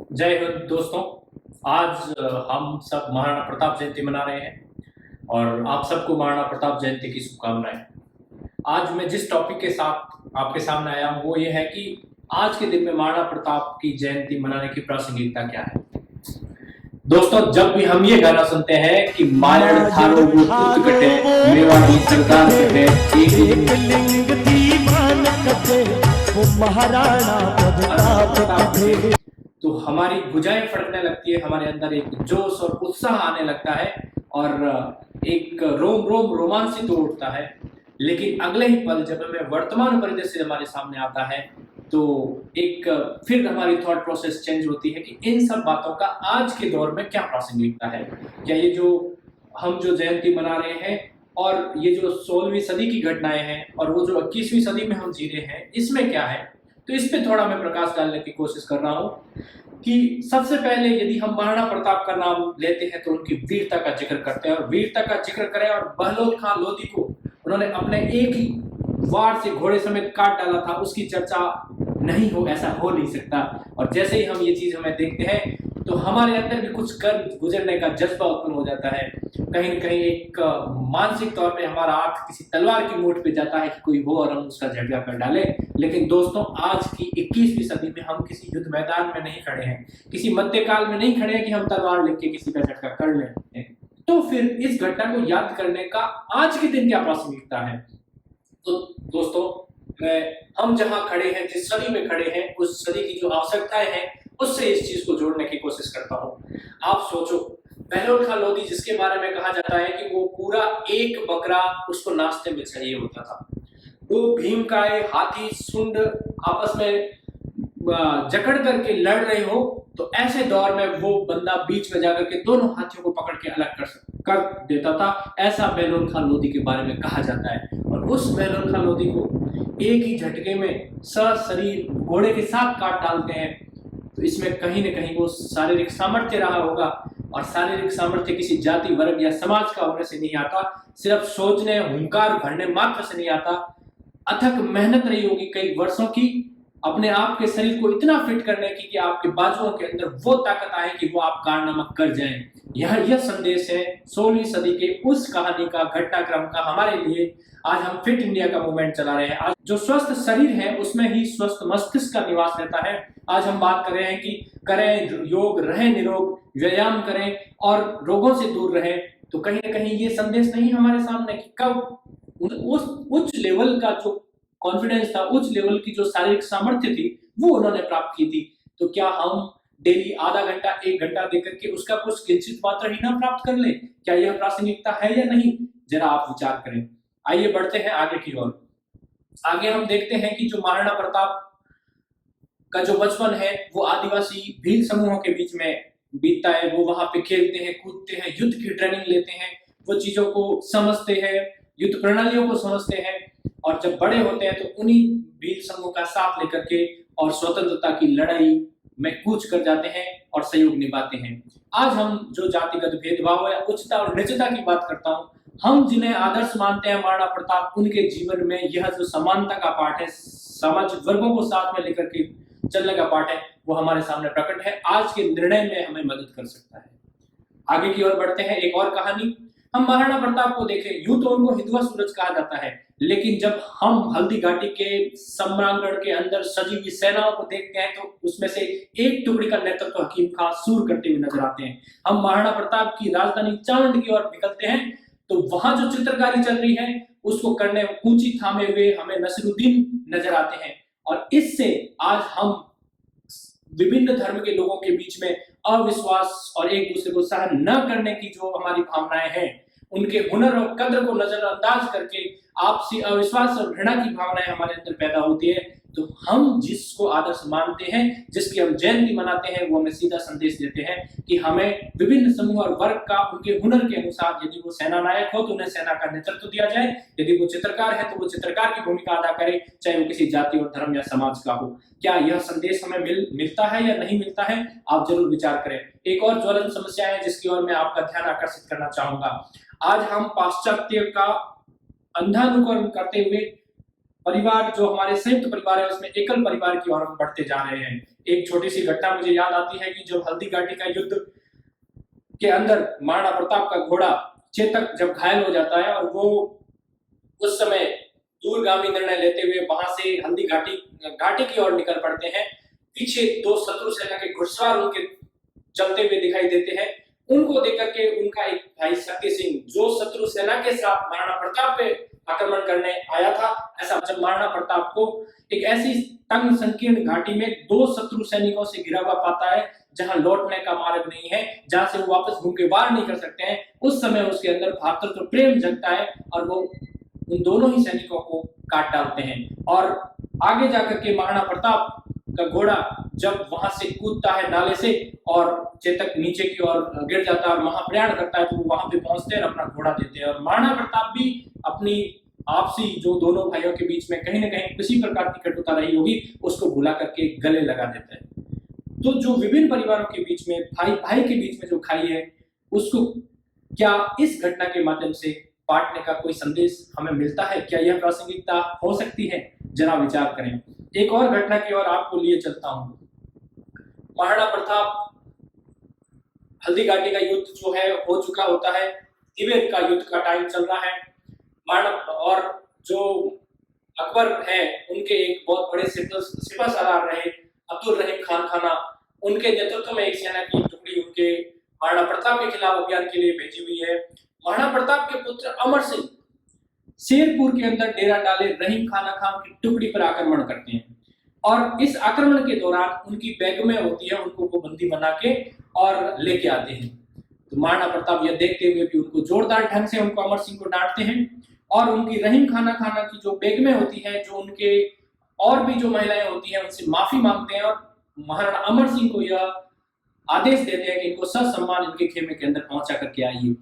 जय हिंद दोस्तों। आज हम सब महाराणा प्रताप जयंती मना रहे हैं और आप सबको महाराणा प्रताप जयंती की शुभकामनाएं। आज मैं जिस टॉपिक के साथ आपके सामने आया हूं वो ये है कि आज के दिन में महाराणा प्रताप की जयंती मनाने की प्रासंगिकता क्या है। दोस्तों, जब भी हम ये गाना सुनते हैं कि मायड़ थारो वो पुत कटे मेवाड़ी सरदार कटे एक लिंग थी मान कटे वो महाराणा प्रताप कटे, तो हमारी भुजाएं फड़कने लगती है, हमारे अंदर एक जोश और उत्साह आने लगता है और एक रोम रोम रोमांचित हो उठता है। लेकिन अगले ही पल जब हमें वर्तमान परिदृश्य हमारे सामने आता है तो एक फिर हमारी थॉट प्रोसेस चेंज होती है कि इन सब बातों का आज के दौर में क्या प्रासंगिकता है। क्या ये जो हम जो जयंती मना रहे हैं और ये जो 16वीं सदी की घटनाएं हैं और वो जो 21वीं सदी में हम जी रहे हैं, इसमें क्या है। तो इस पे थोड़ा मैं प्रकाश डालने की कोशिश कर रहा हूँ कि सबसे पहले यदि हम महाराणा प्रताप का नाम लेते हैं तो उनकी वीरता का जिक्र करते हैं, और वीरता का जिक्र करें और बहलोल खां लोधी को उन्होंने अपने एक ही वार से घोड़े समेत काट डाला था, उसकी चर्चा नहीं हो, ऐसा हो नहीं सकता। और जैसे ही हम ये चीज हमें देखते हैं तो हमारे अंदर भी कुछ कर गुजरने का जज्बा उत्पन्न हो जाता है। कहीं न कहीं एक मानसिक तौर पे हमारा आंख किसी तलवार की नोक पे जाता है कि कोई हो और हम उसका झटका कर डाले। लेकिन दोस्तों, आज की 21वीं सदी में हम किसी युद्ध मैदान में नहीं खड़े हैं, किसी मध्यकाल में नहीं खड़े हैं कि हम तलवार लेके किसी का झटका कर लें। तो फिर इस घटना को याद करने का आज के दिन क्या प्रासंगिकता है। तो दोस्तों, हम जहां खड़े हैं, जिस सदी में खड़े हैं, उस सदी की जो आवश्यकताएं हैं उससे इस चीज को जोड़ने की कोशिश करता हूं। आप सोचो, बहलोल खां लोधी जिसके बारे में कहा जाता है कि वो पूरा एक बकरा उसको नाश्ते में चाहिए होता था। वो भीमकाय हाथी सुंड आपस में जकड़ करके लड़ रहे हो तो ऐसे दौर में वो बंदा बीच में जाकर के दोनों हाथियों को पकड़ के अलग कर देता था। ऐसा बहलोल खां लोधी के बारे में कहा जाता है। और उस बहलोल खां लोधी को एक ही झटके में सशरीर घोड़े के साथ काट डालते हैं। तो इसमें कहीं न कहीं वो शारीरिक सामर्थ्य रहा होगा, और शारीरिक सामर्थ्य किसी जाति वर्ग या समाज का होने से नहीं आता, सिर्फ सोचने हुंकार भरने मात्र से नहीं आता। अथक मेहनत रही होगी कई वर्षों की अपने आप के शरीर को इतना फिट करने की कि आपके बाजुओं के अंदर वो ताकत आए कि वो आप कारनामा कर जाएं। यह संदेश है 16वीं सदी के उस कहानी का, घटनाक्रम का हमारे लिए। आज हम फिट इंडिया का मूवमेंट चला रहे हैं। आज जो स्वस्थ शरीर है उसमें ही स्वस्थ मस्तिष्क का निवास रहता है। आज हम बात कर रहे हैं कि करें योग, रहें निरोग, व्यायाम करें और रोगों से दूर रहें। तो कहीं ना कहीं ये संदेश नहीं हमारे सामने कि कब उस उच्च लेवल का जो कॉन्फिडेंस था, उच्च लेवल की जो शारीरिक सामर्थ्य थी, वो उन्होंने प्राप्त की थी। तो क्या हम डेली आधा घंटा 1 घंटा देकर के उसका कुछ किंचित मात्र ही ना प्राप्त कर ले? क्या यह प्रासंगिकता है या नहीं? जरा आप विचार करें। आइए बढ़ते हैं आगे की ओर। आगे हम देखते हैं कि जो महाराणा प्रताप का जो बचपन है वो आदिवासी भील समूहों के बीच में बीतता है। वो वहां पे खेलते हैं, कूदते हैं, युद्ध की ट्रेनिंग लेते हैं, वो चीजों को समझते हैं, युद्ध प्रणालियों को समझते हैं। और जब बड़े होते हैं तो उन्हीं भील समूह का साथ लेकर के और स्वतंत्रता की लड़ाई में कूच कर जाते हैं और सहयोग निभाते हैं। आज हम जो जातिगत भेदभाव या उच्चता और नीचता की बात करता हूं, हम जिन्हें आदर्श मानते हैं महाराणा प्रताप, उनके जीवन में यह जो समानता का पाठ है, सामाजिक वर्गों को साथ में लेकर के चलने का पाठ है, वो हमारे सामने प्रकट है। आज के निर्णय में हमें मदद कर सकता है। आगे की ओर बढ़ते हैं। एक और कहानी, हम महाराणा प्रताप को देखें, यूं तो उनको हिंदुआ सूरज कहा जाता है, लेकिन जब हम हल्दी घाटी के सम्रांगण के अंदर सजी हुई सेनाओं को देखते हैं तो उसमें से एक टुकड़ी का नेतृत्व हकीम खां सूर करते हुए नजर आते हैं। हम महाराणा प्रताप की राजधानी चावंड की ओर निकलते हैं तो वहां जो चित्रकारी चल रही है उसको करने कूची थामे हुए हमें नसीरुद्दीन नजर आते हैं। और इससे आज हम विभिन्न धर्म के लोगों के बीच में अविश्वास और एक दूसरे को सहन न करने की जो हमारी भावनाएं हैं, उनके हुनर और कद्र को नजरअंदाज करके आपसी अविश्वास और घृणा की भावनाएं हमारे अंदर पैदा होती है। तो हम जिसको आदर्श मानते हैं, जिसकी हम जयंती मनाते हैं, वो हमें सीधा संदेश देते हैं कि हमें विभिन्न समूह और वर्ग का उनके हुनर के अनुसार, यदि वो सेना नायक हो तो उन्हें सेना का नेतृत्व दिया जाए, यदि वो चित्रकार है तो वो चित्रकार की भूमिका अदा करे, चाहे वो किसी जाति और धर्म या समाज का हो। क्या यह संदेश हमें मिलता है या नहीं मिलता है? आप जरूर विचार करें। एक और ज्वलंत समस्या है जिसकी ओर मैं आपका ध्यान आकर्षित करना चाहूंगा। आज हम पाश्चात्य का अंधानुकरण करते हुए परिवार जो हमारे संयुक्त परिवार है उसमें एकल परिवार की ओर हम बढ़ते जा रहे हैं। एक छोटी सी घटना मुझे याद आती है कि जब हल्दी घाटी का युद्ध के अंदर महाराणा प्रताप का घोड़ा चेतक जब घायल हो जाता है और वो उस समय दूरगामी निर्णय लेते हुए वहां से हल्दी घाटी की ओर निकल पड़ते हैं। पीछे दो शत्रु सेना के घुड़सवार उनके चलते हुए दिखाई देते हैं। उनको देख करके उनका एक भाई शक्ति सिंह जो शत्रु सेना के साथ महाराणा प्रताप पे आक्रमण करने आया था, ऐसा जब महाराणा प्रताप को एक ऐसी तंग संकीर्ण घाटी में दो शत्रु सैनिकों से घिरा हुआ पाता है जहां लौटने का मार्ग नहीं है, जहां से वो वापस घूम के वार नहीं कर सकते हैं, उस समय उसके अंदर भातृत्व प्रेम जगता है और वो उन दोनों ही सैनिकों को काट डालते हैं। और आगे जाकर के महाराणा प्रताप का घोड़ा जब वहां से कूदता है नाले से और चेतक नीचे की ओर गिर जाता है और महाप्रयाण करता है, तो वो वहां पे पहुंचते हैं और अपना घोड़ा देते हैं। और महाराणा प्रताप भी अपनी आपसी जो दोनों भाइयों के बीच में कहीं ना कहीं किसी प्रकार की कटुता रही होगी उसको भुला करके गले लगा देते हैं। तो जो विभिन्न परिवारों के बीच में भाई भाई के बीच में जो खाई है उसको क्या इस घटना के माध्यम से बांटने का कोई संदेश हमें मिलता है? क्या यह प्रासंगिकता हो सकती है? जरा विचार करें। एक और घटना की ओर आपको लिए चलता हूं। महाराणा प्रताप हल्दी घाटी का युद्ध जो है हो चुका होता है, तिब्बत का युद्ध का टाइम चल रहा है। महाराणा और जो अकबर है उनके एक बहुत बड़े सिपह सालार रहे अब्दुल रहीम खान खाना, उनके नेतृत्व में एक सेना की टुकड़ी उनके महाराणा प्रताप के खिलाफ अभियान के लिए भेजी हुई है। महाराणा प्रताप के पुत्र अमर सिंह शेरपुर के अंदर डेरा डाले रहीम खाना खान की टुकड़ी पर आक्रमण करते हैं और इस आक्रमण के दौरान उनकी बैगमें होती है, उनको वो बंदी बना के और लेके आते हैं। तो महाराणा प्रताप यह देखते हुए भी उनको जोरदार ढंग से उनको अमर सिंह को डांटते हैं और उनकी रहीम खाना की जो बेगमें होती है, जो उनके और भी जो महिलाएं होती हैं, उनसे माफी मांगते हैं और महाराणा अमर सिंह को यह आदेश देते हैं कि इनको ससम्मान इनके खेमे के अंदर पहुंचा करके आइए।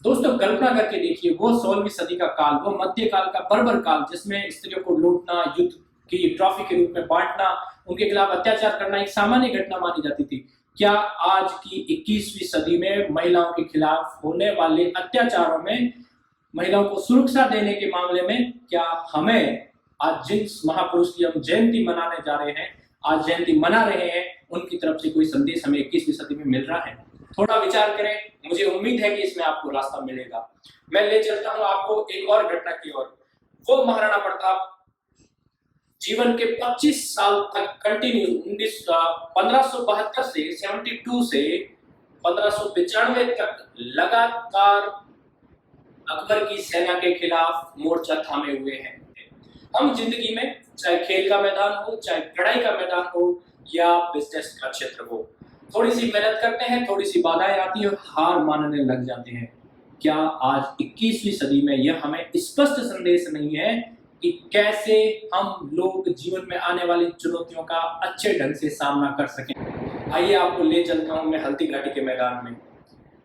दोस्तों कल्पना करके देखिए, वो 16वीं सदी का काल, वो मध्यकाल का बर्बर काल जिसमें स्त्रियों को लूटना, युद्ध की ट्रॉफी के रूप में बांटना, उनके खिलाफ अत्याचार करना एक सामान्य घटना मानी जाती थी। क्या आज की 21वीं सदी में महिलाओं के खिलाफ होने वाले अत्याचारों में महिलाओं को सुरक्षा देने के मामले में क्या हमें आज जिन महापुरुष की हम जयंती मनाने जा रहे हैं, आज जयंती मना रहे हैं, उनकी तरफ से कोई संदेश हमें 21वीं सदी में मिल रहा है? थोड़ा विचार करें, मुझे उम्मीद है कि इसमें आपको रास्ता मिलेगा। मैं ले चलता हूं आपको एक और घटना की ओर। वो महाराणा प्रताप जीवन के 25 साल तक कंटिन्यू 1572 से 72 से 1595 तक लगातार अकबर की सेना के खिलाफ मोर्चा थामे हुए हैं। हम जिंदगी में चाहे खेल का मैदान हो, चाहे पढ़ाई का मैदान हो या बिजनेस का क्षेत्र हो, थोड़ी सी मेहनत करते हैं, थोड़ी सी बाधाएं आती है और हार मानने लग जाते हैं। क्या आज 21वीं सदी में यह हमें स्पष्ट संदेश नहीं है कि कैसे हम लोग जीवन में आने वाली चुनौतियों का अच्छे ढंग से सामना कर सकें? आइए आपको ले चलता हूं मैं हल्दी घाटी के मैदान में।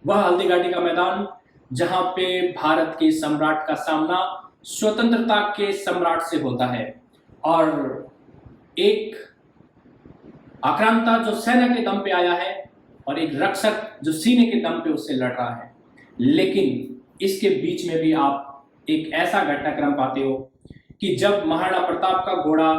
वह हल्दी घाटी का मैदान जहां पे भारत के सम्राट का सामना स्वतंत्रता के सम्राट से होता है और एक आक्रांता जो सेना के दम पे आया है और एक रक्षक जो सीने के दम पे उससे लड़ रहा है। लेकिन इसके बीच में भी आप एक ऐसा घटनाक्रम पाते हो कि जब महाराणा प्रताप का घोड़ा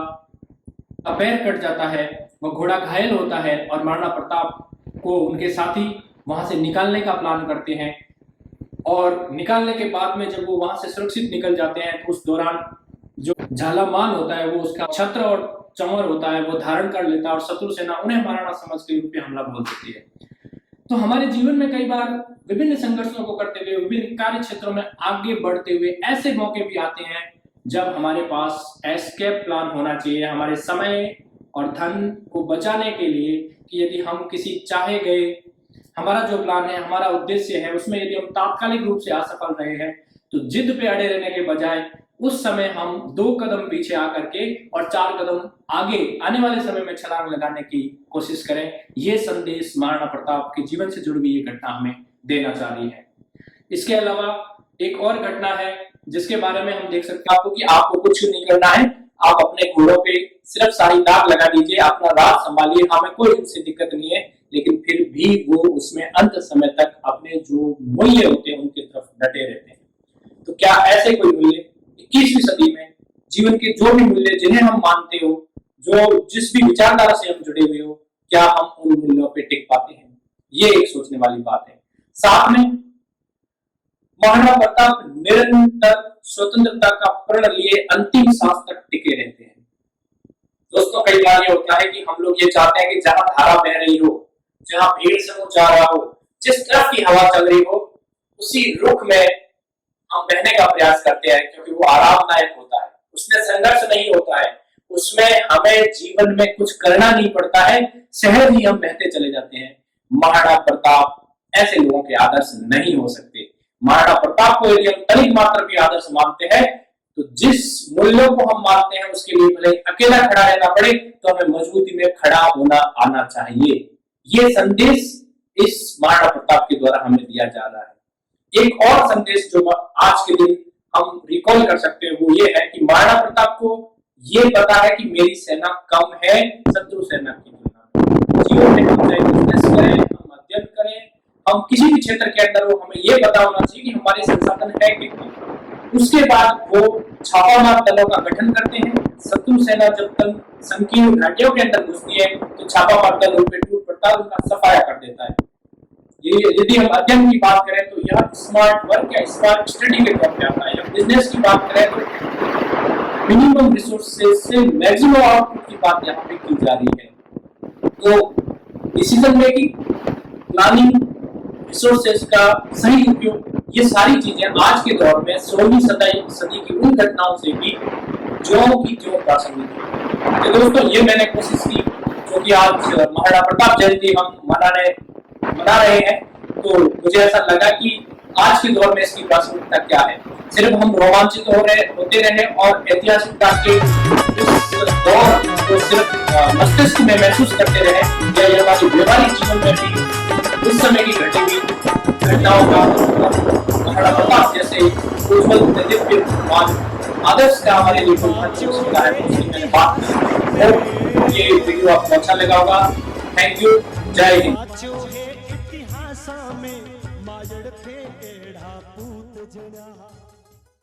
का पैर कट जाता है, वह घोड़ा घायल होता है और महाराणा प्रताप को उनके साथी वहां से निकालने का प्लान करते हैं और निकालने के बाद में जब वो वहां से सुरक्षित निकल जाते हैं तो उस दौरान जो झालामान होता है वो उसका छत्र और चंवर होता है वो धारण कर लेता है और शत्रु सेना उन्हें महाराणा समझ के रूप में हमला बोल देती है। तो हमारे जीवन में कई बार विभिन्न संघर्षों को करते हुए, विभिन्न कार्य क्षेत्रों में आगे बढ़ते हुए ऐसे मौके भी आते हैं जब हमारे पास एस्केप प्लान होना चाहिए हमारे समय और धन को बचाने के लिए कि यदि हम किसी चाहे गए हमारा जो प्लान है, हमारा उद्देश्य है, उसमें यदि हम तात्कालिक रूप से असफल रहे हैं तो जिद पे अड़े रहने के बजाय उस समय हम 2 कदम पीछे आकर के और 4 कदम आगे आने वाले समय में छलांग लगाने की कोशिश करें। ये संदेश महाराणा प्रताप के जीवन से जुड़ी हुई ये घटना हमें देना चाह रही है। इसके अलावा एक और घटना है जिसके बारे में हम देख सकते हैं कि आपको कुछ नहीं करना है, आप अपने घोड़ों पे सिर्फ शाही दाग लगा दीजिए, अपना राह संभालिए, हमें कोई उनसे दिक्कत नहीं है, लेकिन फिर भी वो उसमें अंत समय तक अपने जो मूल्य होते हैं उनकी तरफ डटे रहते हैं। तो क्या ऐसे कोई मूल्य 21वीं सदी में जीवन के जो भी मूल्य जिन्हें हम मानते हो, जो जिस भी विचारधारा से हम जुड़े हुए हो, क्या हम उन मूल्यों पे टिक पाते हैं? ये एक सोचने वाली बात है। साथ में महाराणा प्रताप निरंतर स्वतंत्रता का प्रण लिए अंतिम सांस तक टिके रहते हैं। दोस्तों, कई बार ये होता है कि हम लोग ये चाहते हैं कि जहां धारा बह रही हो, जहां भीड़ समूह जा रहा हो, जिस तरफ की हवा चल रही हो, उसी रुख में हम बहने का प्रयास करते हैं, क्योंकि वो आरामदायक होता है, उसमें संघर्ष नहीं होता है, उसमें हमें जीवन में कुछ करना नहीं पड़ता है, सहज ही हम बहते चले जाते हैं। महाराणा प्रताप ऐसे लोगों के आदर्श नहीं हो सकते। महाराणा प्रताप को यदि हम तनिक मात्र भी आदर्श मानते हैं, तो जिस मूल्यों को हम मानते हैं उसके लिए भले अकेला खड़ा रहना पड़े, तो हमें मजबूती में खड़ा होना आना चाहिए। ये संदेश इस महाराणा प्रताप के द्वारा हमें दिया जा रहा है। एक और संदेश जो आज के दिन हम रिकॉल कर सकते हैं, वो ये है कि महाराणा प्रताप को ये पता है कि मेरी सेना कम है शत्रु सेना की तुलना में। जीवन में हम चाहे बिजनेस करें, हम अध्ययन करें, हम किसी भी क्षेत्र के अंदर हो, हमें ये पता होना चाहिए कि हमारे संसाधन है कितने। उसके बाद वो छापामार दलों का गठन करते हैं। शत्रु सेना जब तक संकीर्ण घाटियों के अंदर घुसती है, तो छापामार दल उन पे टूट पड़ता है, उनका सफाया कर देता है। यदि हम अध्ययन की बात करें तो यह स्मार्ट वर्क या स्मार्ट स्टडी के तौर पे आता है। जब बिजनेस की बात करें तो मिनिमम रिसोर्सेज से मैक्सिमम आउटपुट की बात यहाँ पे की जा रही है। तो डिसीजन मेकिंग, प्लानिंग, रिसोर्सेज का सही उपयोग, ये सारी चीजें आज के दौर में 16वीं सदी की उन घटनाओं से भी ज्यों की त्यों प्रासंगिक है। तो दोस्तों, ये मैंने कोशिश की, क्योंकि आज महाराणा प्रताप जयंती हम मना रहे हैं, तो मुझे ऐसा लगा कि आज के दौर में इसकी प्रासंगिकता क्या है। सिर्फ हम रोमांचित होते रहे और ऐतिहासिकता के उस दौर को सिर्फ मस्तिष्क में महसूस करते रहे, या ये हमारे व्यवहारिक जीवन में भी उस समय की घटी हुई घटनाओं का महाराणा प्रताप जैसे उज्जवल दिव्य आदर्श का हमारे लिए मैंने बात की। ये वीडियो आपको अच्छा लगा होगा। Thank you. जय हिंद।